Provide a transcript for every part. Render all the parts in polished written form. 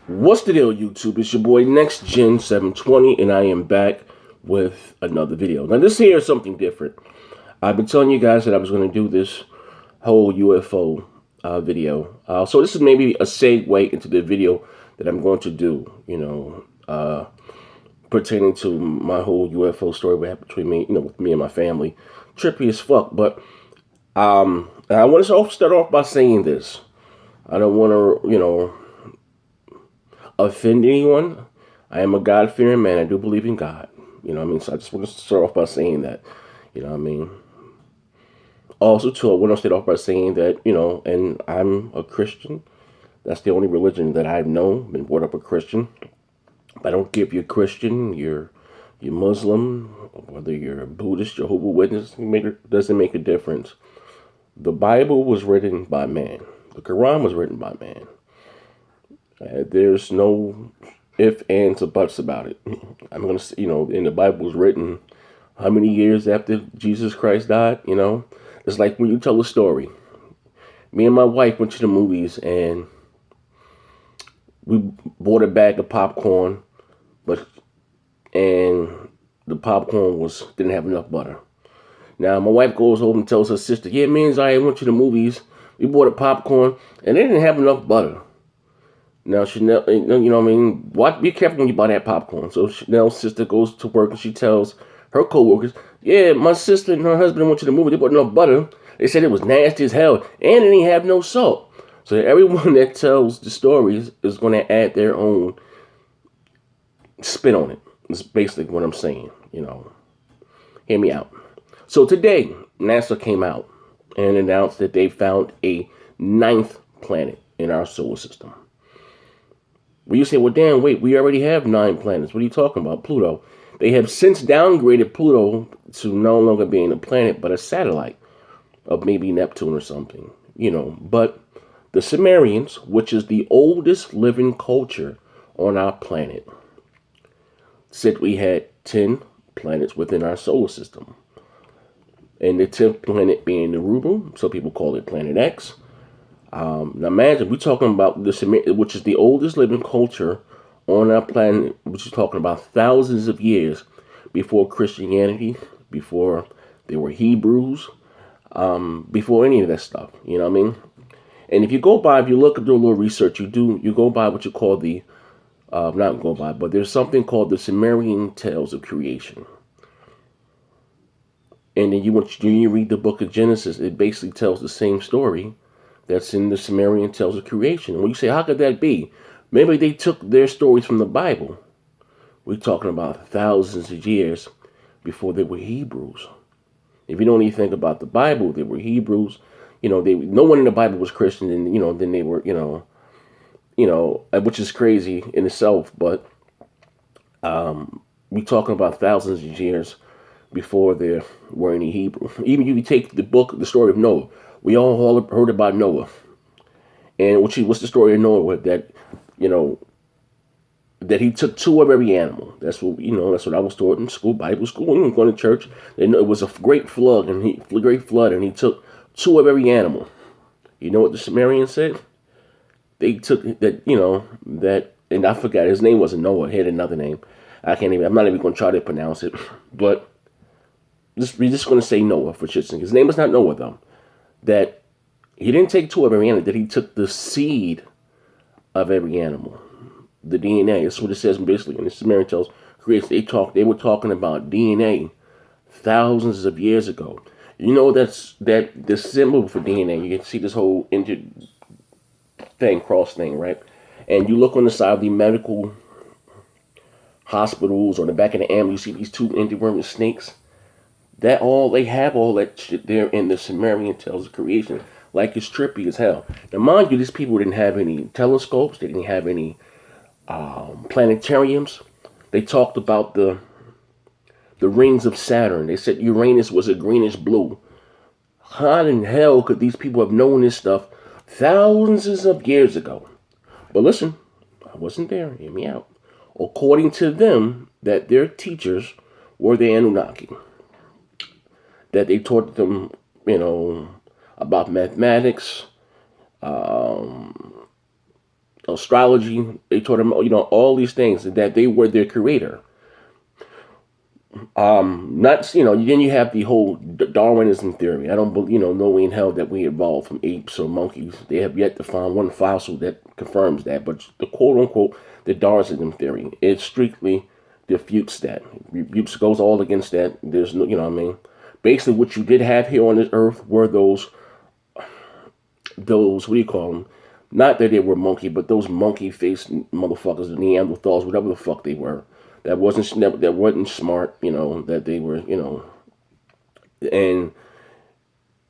What's the deal, YouTube? It's your boy Next Gen 720, and I am back with another video. Now, this here is something different. I've been telling you guys that I was going to do this whole UFO video. So this is maybe a segue into the video that I'm going to do, pertaining to my whole UFO story what happened between me, with me and my family. Trippy as fuck, but I want to start off by saying this. I don't want to, offend anyone. I am a God-fearing man. I do believe in God. You know what I mean? So I just want to start off by saying that. You know what I mean? Also, too, I want to start off by saying that, and I'm a Christian. That's the only religion that I've known. Been brought up a Christian. I don't give you a Christian, you're Muslim, whether you're a Buddhist, Jehovah's Witness, doesn't make a difference. The Bible was written by man. The Quran was written by man. There's no if, ands, or buts about it. I'm going to, and the Bible was written how many years after Jesus Christ died, It's like when you tell a story. Me and my wife went to the movies and we bought a bag of popcorn, and the popcorn didn't have enough butter. Now my wife goes home and tells her sister, "Yeah, me and Zaya went to the movies. We bought a popcorn and they didn't have enough butter." Now Chanel, what I mean? Be careful when you buy that popcorn. So Chanel's sister goes to work and she tells her coworkers, "Yeah, my sister and her husband went to the movie. They bought enough butter. They said it was nasty as hell, and it didn't have no salt." So everyone that tells the stories is going to add their own spin on it. That's basically what I'm saying. Hear me out. So today, NASA came out and announced that they found a ninth planet in our solar system. Well, you say, "Well, damn, wait, we already have 9 planets. What are you talking about? Pluto." They have since downgraded Pluto to no longer being a planet, but a satellite of maybe Neptune or something, But the Sumerians, which is the oldest living culture on our planet, said we had 10 planets within our solar system. And the 10th planet being Narubu, so people call it Planet X. Now imagine, we're talking about the Sumerian, which is the oldest living culture on our planet, which is talking about thousands of years before Christianity, before there were Hebrews, before any of that stuff. You know what I mean? And if you look and do a little research, you go by what you call the, not go by, but there's something called the Sumerian Tales of Creation. And then when you read the book of Genesis, it basically tells the same story that's in the Sumerian Tales of Creation. And when you say, how could that be? Maybe they took their stories from the Bible. We're talking about thousands of years before they were Hebrews. If you don't even think about the Bible, they were Hebrews. No one in the Bible was Christian, and then they were, which is crazy in itself. But we're talking about thousands of years before there were any Hebrew. Even if you take the story of Noah, we all heard about Noah. And what's the story of Noah? That he took two of every animal. That's what I was taught in school, Bible school. Going to church. It was a great flood, and he took two of every animal. You know what the Sumerians said? They took that, and I forgot his name wasn't Noah. He had another name. I'm not even going to try to pronounce it, but we're just going to say Noah for shits and gigs. His name was not Noah though. That he didn't take two of every animal. That he took the seed of every animal, the DNA. That's what it says basically in the Sumerian Tales creates. They were talking about DNA thousands of years ago. That the symbol for DNA. You can see this whole cross thing, right? And you look on the side of the medical hospitals or the back of the ambulance, you see these two interworming snakes. They have all that shit there in the Sumerian Tales of Creation. Like, it's trippy as hell. Now, mind you, these people didn't have any telescopes. They didn't have any planetariums. They talked about the rings of Saturn. They said Uranus was a greenish blue. How in hell could these people have known this stuff thousands of years ago? But listen, I wasn't there. Hear me out. According to them, that their teachers were the Anunnaki. That they taught them, about mathematics, astrology. They taught them, all these things, that they were their creator. Not, then you have the whole Darwinism theory. I don't, no way in hell that we evolved from apes or monkeys. They have yet to find one fossil that confirms that. But the quote unquote the Darwinism theory, it strictly refutes that. Refutes, goes all against that. There's no, what I mean. Basically, what you did have here on this earth were those what do you call them? Not that they were monkey, but those monkey faced motherfuckers, the Neanderthals, whatever the fuck they were. That wasn't smart, that they were, and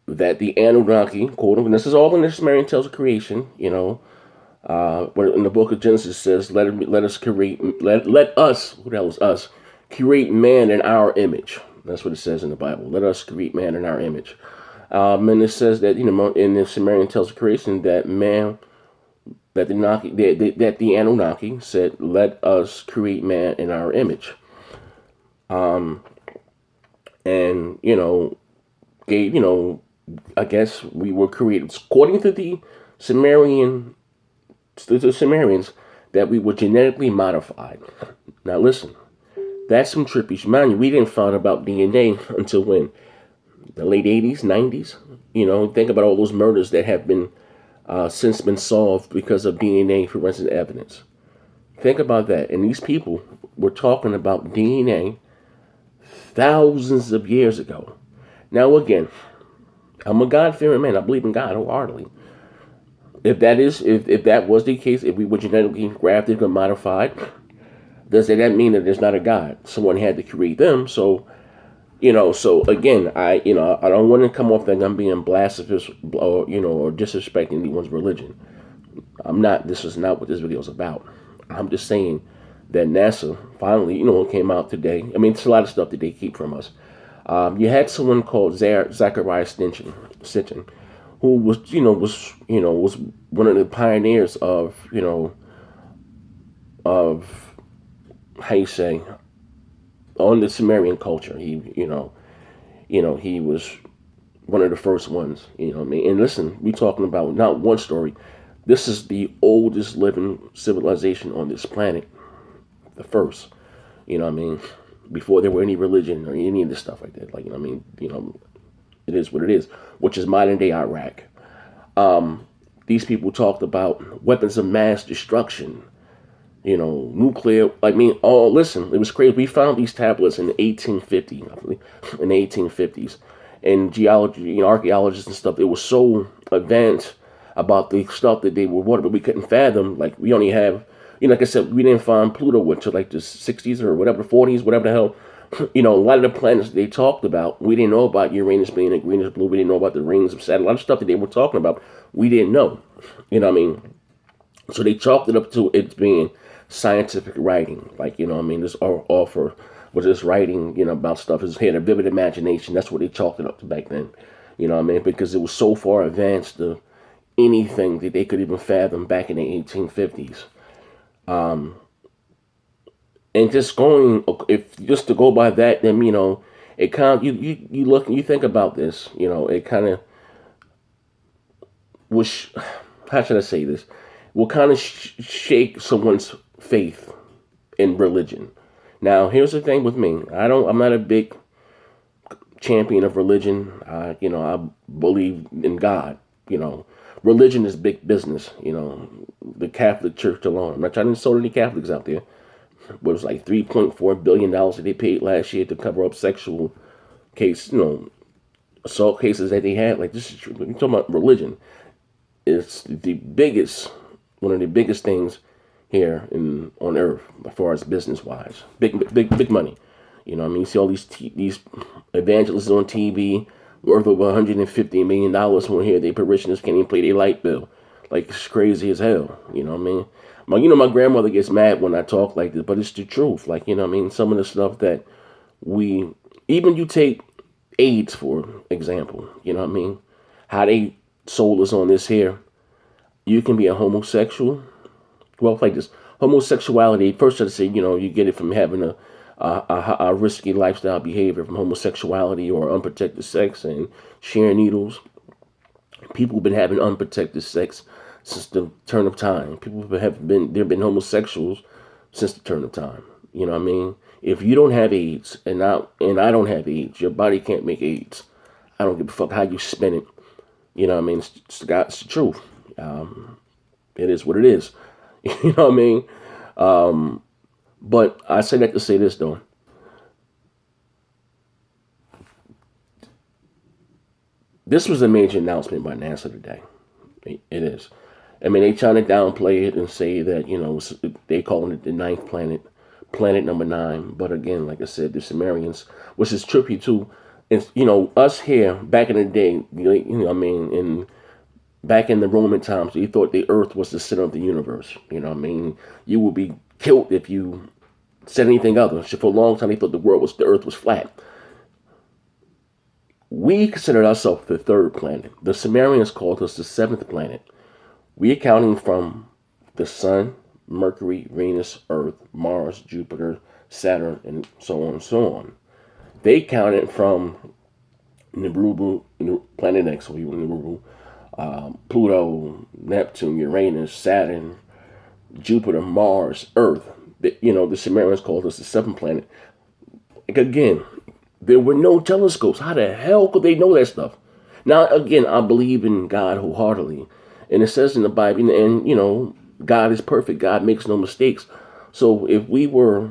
that the Anunnaki, quote unquote, and this is all in the Sumerian tales of creation, where in the book of Genesis says, let us create, let us, who the hell is us, create man in our image. That's what it says in the Bible. Let us create man in our image. And it says that, in the Sumerian tales of creation, that man, that the Anunnaki said, let us create man in our image. And, gave, I guess we were created, according to Sumerian, the Sumerians, that we were genetically modified. Now listen, that's some trippy shit. Mind you, we didn't find about DNA until when? The late 80s, 90s? Think about all those murders that have been since been solved because of DNA forensic evidence. Think about that. And these people were talking about DNA thousands of years ago. Now again, I'm a God-fearing man. I believe in God wholeheartedly. If that was the case, if we were genetically grafted or modified, does that mean that there's not a God? Someone had to create them. So, so again, I don't want to come off that I'm being blasphemous or disrespecting anyone's religion. I'm not. This is not what this video is about. I'm just saying that NASA finally, came out today. I mean, it's a lot of stuff that they keep from us. You had someone called Zachariah Sitchin, who was one of the pioneers of how you say, on the Sumerian culture. He was one of the first ones. What I mean? And listen, we talking about not one story. This is the oldest living civilization on this planet. The first. What I mean? Before there were any religion or any of this stuff like that. Like, what I mean? It is what it is, which is modern day Iraq. These people talked about weapons of mass destruction, nuclear. I mean, listen, it was crazy. We found these tablets in 1850, I believe, in the 1850s. And geology, archaeologists and stuff, it was so advanced about the stuff that they were wanting, but we couldn't fathom. Like, we only have, like I said, we didn't find Pluto until like the 60s or whatever, 40s, whatever the hell. A lot of the planets they talked about, we didn't know about Uranus being a greenish blue. We didn't know about the rings of Saturn. A lot of stuff that they were talking about, we didn't know. What I mean? So they chalked it up to it being scientific writing. Like, this author was just writing, about stuff. He had a vivid imagination. That's what they chalked it up to back then. What I mean? Because it was so far advanced to anything that they could even fathom back in the 1850s. And just just to go by that, then, it kind of, you look and you think about this, it kind of was, how should I say this? Will kind of shake someone's faith in religion. Now, here's the thing with me. I'm not a big champion of religion. I believe in God. Religion is big business. The Catholic Church alone. I'm not trying to insult any Catholics out there. But it was like $3.4 billion that they paid last year to cover up sexual assault cases that they had. Like, this is true. We're talking about religion. It's one of the biggest things here on Earth as far as business wise. Big money. You see all these evangelists on TV worth over $150 million when here they parishioners can't even pay their light bill. Like, it's crazy as hell. What I mean? My grandmother gets mad when I talk like this, but it's the truth. Like, some of the stuff that even you take AIDS, for example, how they sold us on this here. You can be a homosexual. Well, like this, homosexuality, first I'd say, you get it from having a risky lifestyle behavior, from homosexuality or unprotected sex and sharing needles. People have been having unprotected sex since the turn of time. People have been there have been homosexuals since the turn of time. You know what I mean? If you don't have AIDS and I don't have AIDS, your body can't make AIDS. I don't give a fuck how you spin it. You know what I mean? It's the truth. It is what it is. You know what I mean? But I say that to say this though. This was a major announcement by NASA today. It is. I mean, they trying to downplay it and say that they calling it the ninth planet, planet number nine. But again, like I said, the Sumerians, which is trippy too. And us here back in the day, I mean, back in the Roman times, they thought the Earth was the center of the universe. You know what I mean? You would be killed if you said anything other. So for a long time, they thought the Earth was flat. We considered ourselves the third planet. The Sumerians called us the seventh planet. We accounting from the Sun, Mercury, Venus, Earth, Mars, Jupiter, Saturn, and so on and so on. They counted from Nibiru, Planet X, so Nibiru, Pluto, Neptune, Uranus, Saturn, Jupiter, Mars, Earth. The Sumerians called us the seventh planet. Again, there were no telescopes. How the hell could they know that stuff? Now, again, I believe in God wholeheartedly. And it says in the Bible, and God is perfect. God makes no mistakes. So if we were,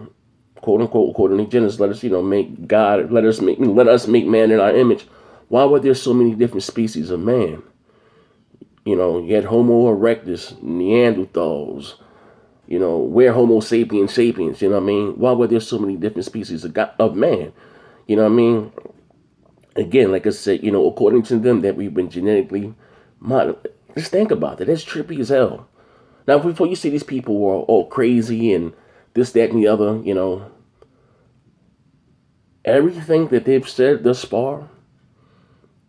quote unquote, according to Genesis, let us make man in our image. Why were there so many different species of man? You had Homo erectus, Neanderthals, where Homo sapiens sapiens, you know what I mean? Why were there so many different species of man? You know what I mean? Again, like I said, according to them, that we've been genetically modified. Just think about it. That's trippy as hell. Now, before you see these people who are all crazy and this, that, and the other, everything that they've said thus far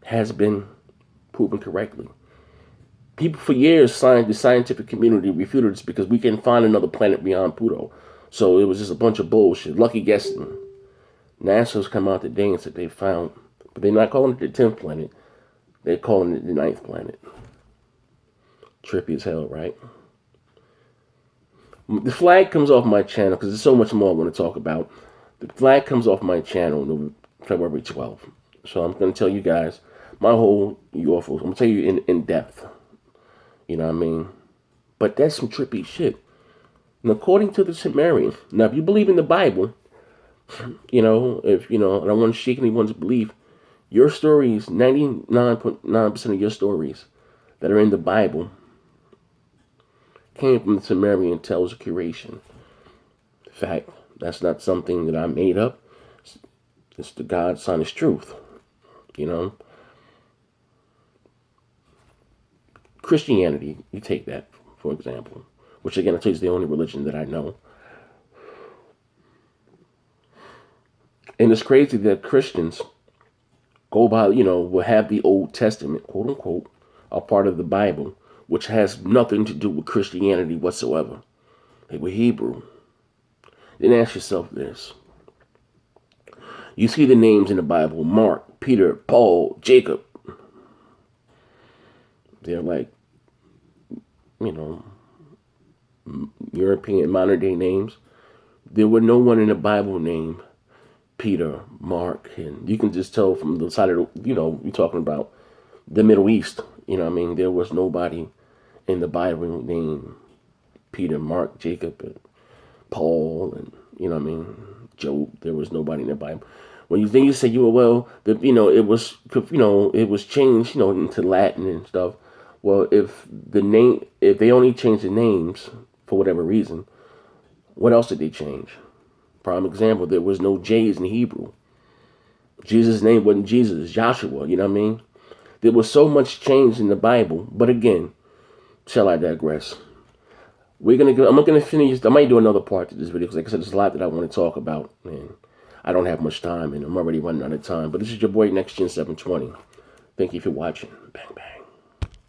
has been proven correctly. People for years, the scientific community refuted this because we can find another planet beyond Pluto. So it was just a bunch of bullshit. Lucky guessing. NASA's come out today and said they found, but they're not calling it the 10th planet. They're calling it the ninth planet. Trippy as hell, right? The flag comes off my channel because there's so much more I want to talk about. The flag comes off my channel February 12th. So I'm going to tell you guys my whole UFO. I'm going to tell you in depth. You know what I mean? But that's some trippy shit. And according to the Sumerians, now if you believe in the Bible, if I don't want to shake anyone's belief, your stories, 99.9% of your stories that are in the Bible came from the Sumerian tales of creation. In fact, that's not something that I made up. It's the God's honest truth. Christianity, you take that, for example, which again, I tell you is the only religion that I know. And it's crazy that Christians go by, will have the Old Testament, quote unquote, a part of the Bible, which has nothing to do with Christianity whatsoever. They were Hebrew. Then ask yourself this. You see the names in the Bible: Mark, Peter, Paul, Jacob. They're like, European modern day names. There were no one in the Bible named Peter, Mark, and you can just tell from the side of you're talking about the Middle East. There was nobody in the Bible named Peter, Mark, Jacob, and Paul, and Job. There was nobody in the Bible. When you say it was changed into Latin and stuff. Well, if they only changed the names for whatever reason, what else did they change? Prime example, there was no J's in Hebrew. Jesus' name wasn't Jesus, Joshua, you know what I mean? There was so much change in the Bible, but again, shall I digress? I'm gonna finish. I might do another part to this video because, like I said, there's a lot that I want to talk about, and I don't have much time, and I'm already running out of time. But this is your boy Next Gen 720. Thank you for watching. Bang bang.